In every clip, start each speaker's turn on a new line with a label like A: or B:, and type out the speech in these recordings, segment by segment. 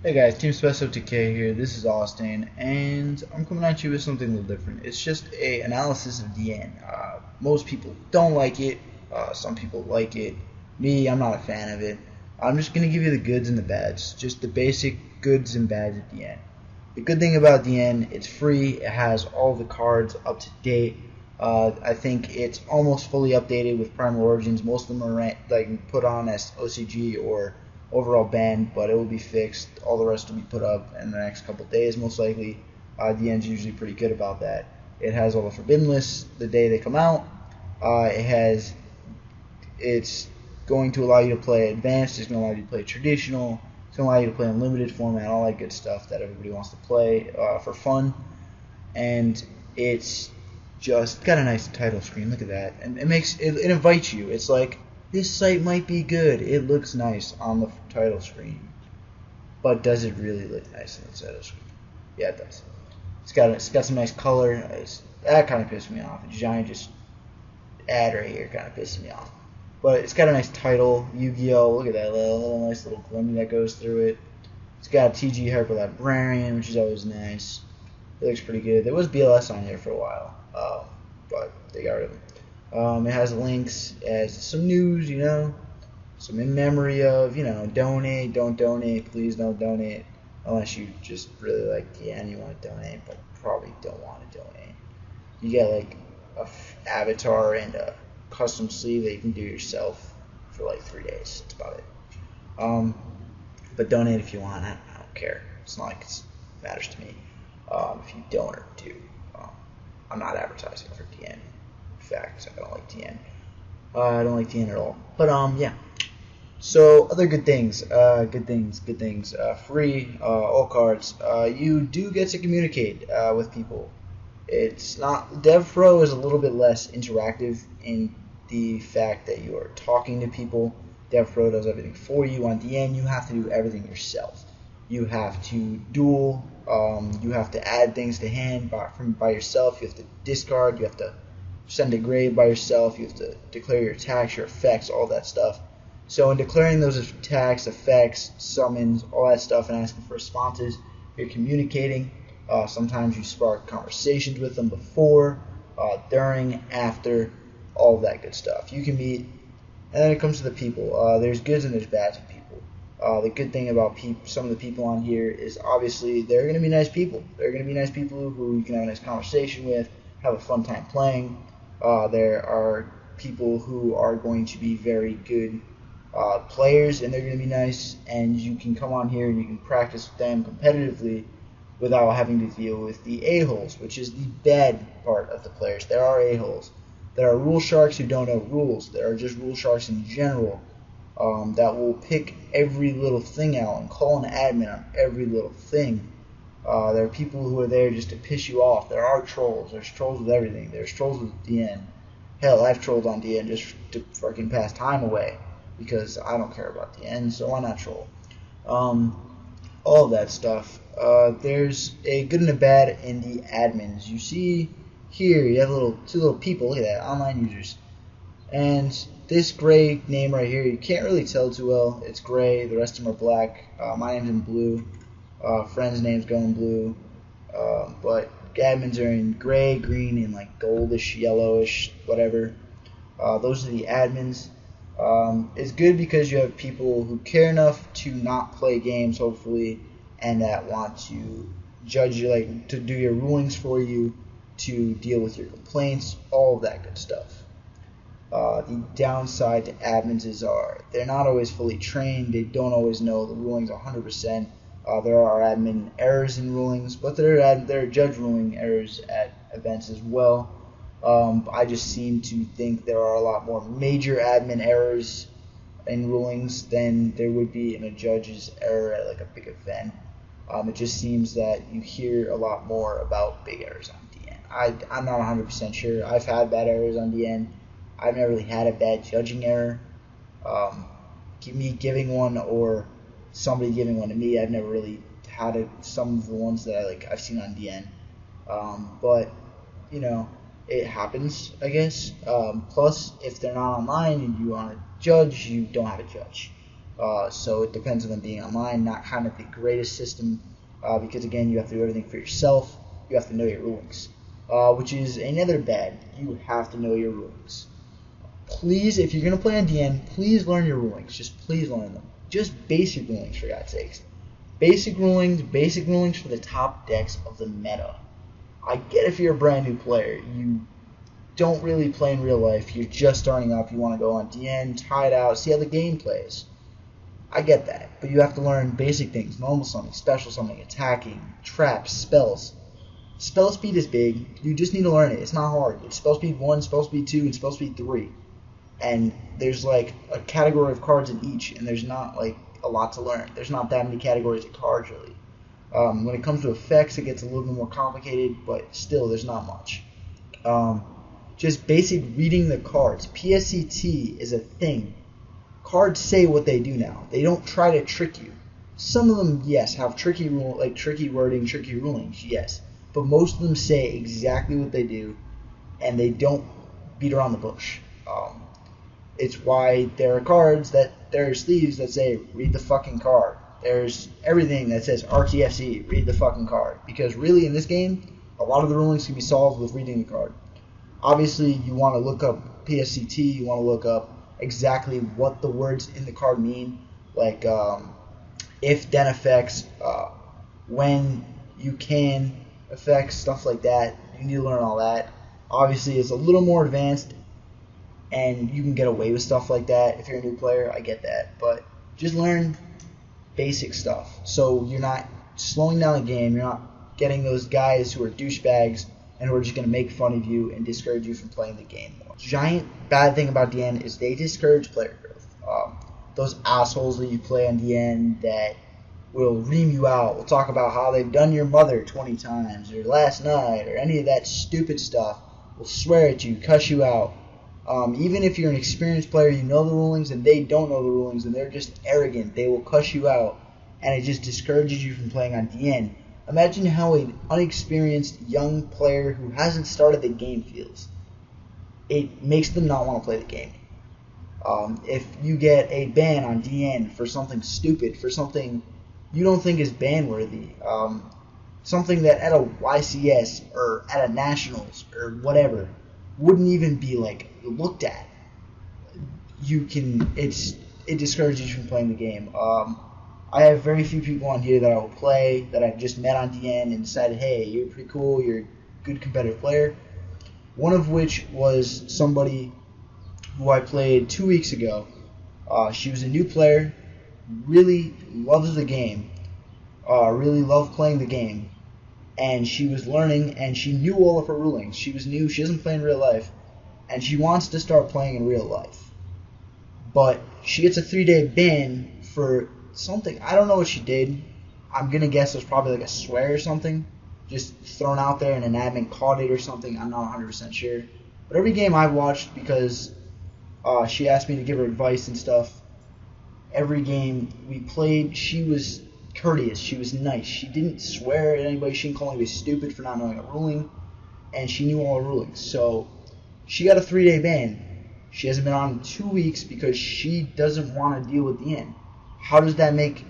A: Hey guys, TeamSpiceOTK here. This is Austin, and I'm coming at you with something a little different. It's just a analysis of DN. Most people don't like it. Some people like it. Me, I'm not a fan of it. I'm just gonna give you the goods and the bads, just the basic goods and bads of DN. The good thing about DN, it's free. It has all the cards up to date. I think it's almost fully updated with Primal Origins. Most of them are put on as OCG or overall banned, but it will be fixed. All the rest will be put up in the next couple of days, most likely. DN's usually pretty good about that. It has all the forbidden lists the day they come out. It's going to allow you to play advanced. It's going to allow you to play traditional. It's going to allow you to play unlimited format, all that good stuff that everybody wants to play for fun. And it's just got a nice title screen. Look at that, and it invites you. It's like, this site might be good. It looks nice on the title screen, but does it really look nice on the title screen? Yeah, it does. It's got some nice color. That kind of pissed me off. A giant just ad right here kind of pissed me off. But it's got a nice title, Yugioh. Look at that little nice little glimmer that goes through it. It's got TG Hyper Librarian, which is always nice. It looks pretty good. There was BLS on here for a while, but they got rid of it. It has links, it has some news, some in memory of, donate, don't donate, please don't donate, unless you just really like the end, you want to donate, but probably don't want to donate. You get like a avatar and a custom sleeve that you can do yourself for like 3 days. That's about it. But donate if you want. I don't care. It's not like it matters to me. If you don't or do, I'm not advertising for DN. In fact, I don't like DN. I don't like DN at all. But yeah. So other good things. Free all cards. You do get to communicate with people. It's not DevPro is a little bit less interactive in the fact that you are talking to people. DevPro does everything for you. On DN, you have to do everything yourself. You have to duel. You have to add things to hand by yourself. You have to discard. You have to send a grade by yourself. You have to declare your attacks, your effects, all that stuff. So in declaring those attacks, effects, summons, all that stuff, and asking for responses, you're communicating. Sometimes you spark conversations with them before, during, after, all of that good stuff. You can meet, and then it comes to the people. There's goods and there's bads of people. The good thing about some of the people on here is obviously they're going to be nice people. They're going to be nice people who you can have a nice conversation with, have a fun time playing. There are people who are going to be very good players, and they're going to be nice, and you can come on here and you can practice with them competitively without having to deal with the a-holes, which is the bad part of the players. There are a-holes. There are rule sharks who don't know rules. There are just rule sharks in general that will pick every little thing out and call an admin on every little thing. There are people who are there just to piss you off. There are trolls. There's trolls with everything. There's trolls with DN. Hell, I've trolled on DN just to fucking pass time away because I don't care about DN, so why not troll? All of that stuff. There's a good and a bad in the admins. You see here, you have two little people. Look at that, online users. And this gray name right here, you can't really tell too well. It's gray. The rest of them are black. My name's in blue. Friend's name's going blue. But admins are in gray, green, and like goldish, yellowish, whatever. Those are the admins. It's good because you have people who care enough to not play games, hopefully, and that want to judge you, like to do your rulings for you, to deal with your complaints, all of that good stuff. The downside to admins is they're not always fully trained. They don't always know the rulings 100%. There are admin errors in rulings, but there are judge ruling errors at events as well. I just seem to think there are a lot more major admin errors in rulings than there would be in a judge's error at like a big event. It just seems that you hear a lot more about big errors on DN. I'm not 100% sure. I've had bad errors on DN. I've never really had a bad judging error. Me giving one or somebody giving one to me, I've never really had some of the ones that I've seen on DN. But it happens, I guess. Plus, if they're not online and you want to judge, you don't have a judge. So it depends on them being online. Not kind of the greatest system because again, you have to do everything for yourself. You have to know your rulings, which is another bad. You have to know your rulings. Please, if you're gonna play on DN, please learn your rulings. Just please learn them. Just basic rulings, for God's sakes. Basic rulings for the top decks of the meta. I get if you're a brand new player, you don't really play in real life, you're just starting up, you want to go on DN, try it out, see how the game plays. I get that, but you have to learn basic things, normal summoning, special summoning, attacking, traps, spells. Spell speed is big, you just need to learn it, it's not hard. It's spell speed 1, spell speed 2, and spell speed 3. And there's like a category of cards in each, and there's not like a lot to learn. There's not that many categories of cards really. When it comes to effects, it gets a little bit more complicated, but still, there's not much. Just basic reading the cards. PSCT is a thing. Cards say what they do now. They don't try to trick you. Some of them, yes, have tricky wording, tricky rulings, yes. But most of them say exactly what they do, and they don't beat around the bush. It's why there are cards there are sleeves that say, read the fucking card. There's everything that says RTFC, read the fucking card. Because really in this game, a lot of the rulings can be solved with reading the card. Obviously, you want to look up PSCT, you want to look up exactly what the words in the card mean, like if, then effects, when you can effects, stuff like that. You need to learn all that. Obviously, it's a little more advanced, and you can get away with stuff like that if you're a new player. I get that, but just learn basic stuff so you're not slowing down the game. You're not getting those guys who are douchebags and who are just going to make fun of you and discourage you from playing the game more. Giant bad thing about DN is they discourage player growth. Those assholes that you play on DN that will ream you out, will talk about how they've done your mother 20 times or last night or any of that stupid stuff, will swear at you, cuss you out. Even if you're an experienced player, you know the rulings, and they don't know the rulings, and they're just arrogant. They will cuss you out, and it just discourages you from playing on DN. Imagine how an unexperienced young player who hasn't started the game feels. It makes them not want to play the game. If you get a ban on DN for something stupid, for something you don't think is ban-worthy, something that at a YCS or at a Nationals or whatever wouldn't even be like looked at, it discourages you from playing the game. I have very few people on here that I will play that I've just met on DN and decided, hey, you're pretty cool, you're a good competitive player. One of which was somebody who I played 2 weeks ago. She was a new player, really loves the game, really loved playing the game, and she was learning, and she knew all of her rulings. She was new, she doesn't play in real life, and she wants to start playing in real life. But she gets a 3-day ban for something. I don't know what she did. I'm going to guess it was probably like a swear or something, just thrown out there and an admin caught it or something. I'm not 100% sure. But every game I've watched, because she asked me to give her advice and stuff, every game we played, she was courteous, she was nice, she didn't swear at anybody, she didn't call anybody stupid for not knowing a ruling, and she knew all the rulings. So she got a 3-day ban. She hasn't been on in 2 weeks because she doesn't want to deal with the end. How does that make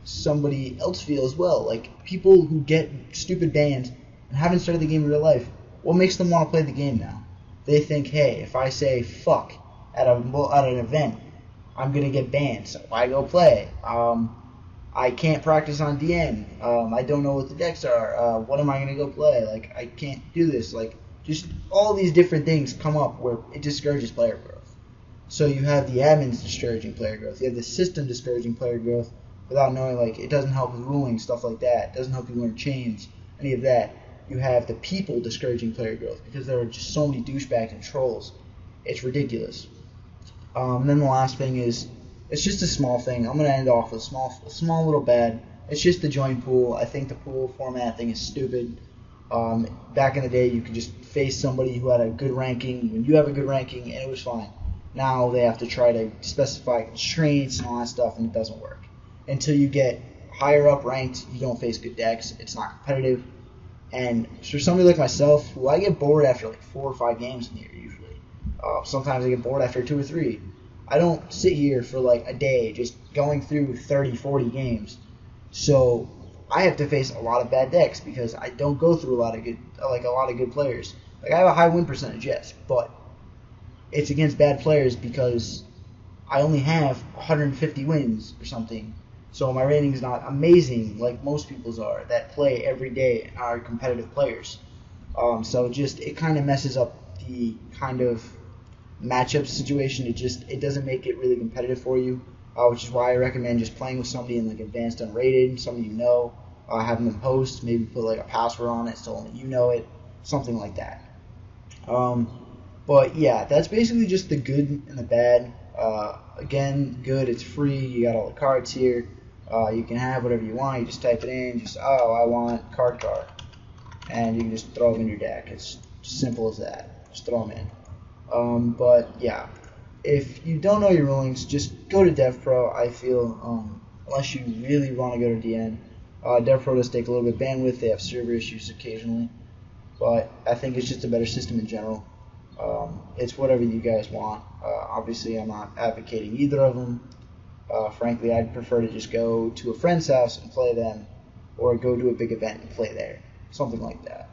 A: somebody else feel as well? Like, people who get stupid bans and haven't started the game in real life, what makes them want to play the game now? They think, hey, if I say fuck at an event, I'm going to get banned, so why go play? I can't practice on DN. I don't know what the decks are. What am I going to go play? Like, I can't do this. Like, just all these different things come up where it discourages player growth. So you have the admins discouraging player growth. You have the system discouraging player growth without knowing, like, it doesn't help with ruling, stuff like that. It doesn't help you learn chains, any of that. You have the people discouraging player growth because there are just so many douchebags and trolls. It's ridiculous. And then the last thing is, it's just a small thing. I'm going to end off with a small little bad. It's just the join pool. I think the pool format thing is stupid. Back in the day, you could just face somebody who had a good ranking when you have a good ranking, and it was fine. Now they have to try to specify constraints and all that stuff, and it doesn't work. Until you get higher up ranked, you don't face good decks. It's not competitive. And for somebody like myself, who I get bored after like 4 or 5 games in here usually. Sometimes I get bored after 2 or 3. I don't sit here for like a day just going through 30, 40 games. So I have to face a lot of bad decks because I don't go through a lot of good players. Like I have a high win percentage, yes, but it's against bad players because I only have 150 wins or something. So my rating is not amazing like most people's are that play every day and are competitive players. So it kind of messes up the kind of matchup situation. It doesn't make it really competitive for you, which is why I recommend just playing with somebody in like advanced unrated, somebody you know, having them host, maybe put like a password on it so only you know it, something like that. But yeah, that's basically just the good and the bad. Again, good, it's free. You got all the cards here. You can have whatever you want. You just type it in. I want card, and you can just throw them in your deck. It's simple as that. Just throw them in. But yeah, if you don't know your rulings, just go to DevPro. I feel unless you really want to go to DN, DevPro does take a little bit of bandwidth. They have server issues occasionally, but I think it's just a better system in general. It's whatever you guys want. Obviously, I'm not advocating either of them. Frankly, I'd prefer to just go to a friend's house and play them, or go to a big event and play there, something like that.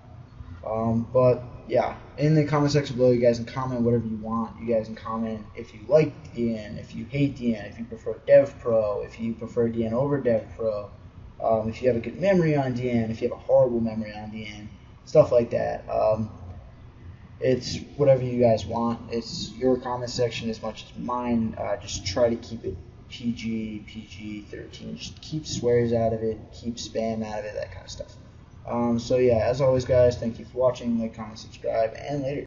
A: But yeah, in the comment section below, you guys can comment whatever you want. You guys can comment if you like DN, if you hate DN, if you prefer DevPro, if you prefer DN over DevPro, if you have a good memory on DN, if you have a horrible memory on DN, stuff like that. It's whatever you guys want. It's your comment section as much as mine. Just try to keep it PG-13. Just keep swears out of it, keep spam out of it, that kind of stuff. So yeah, as always, guys, thank you for watching. Like, comment, subscribe, and later.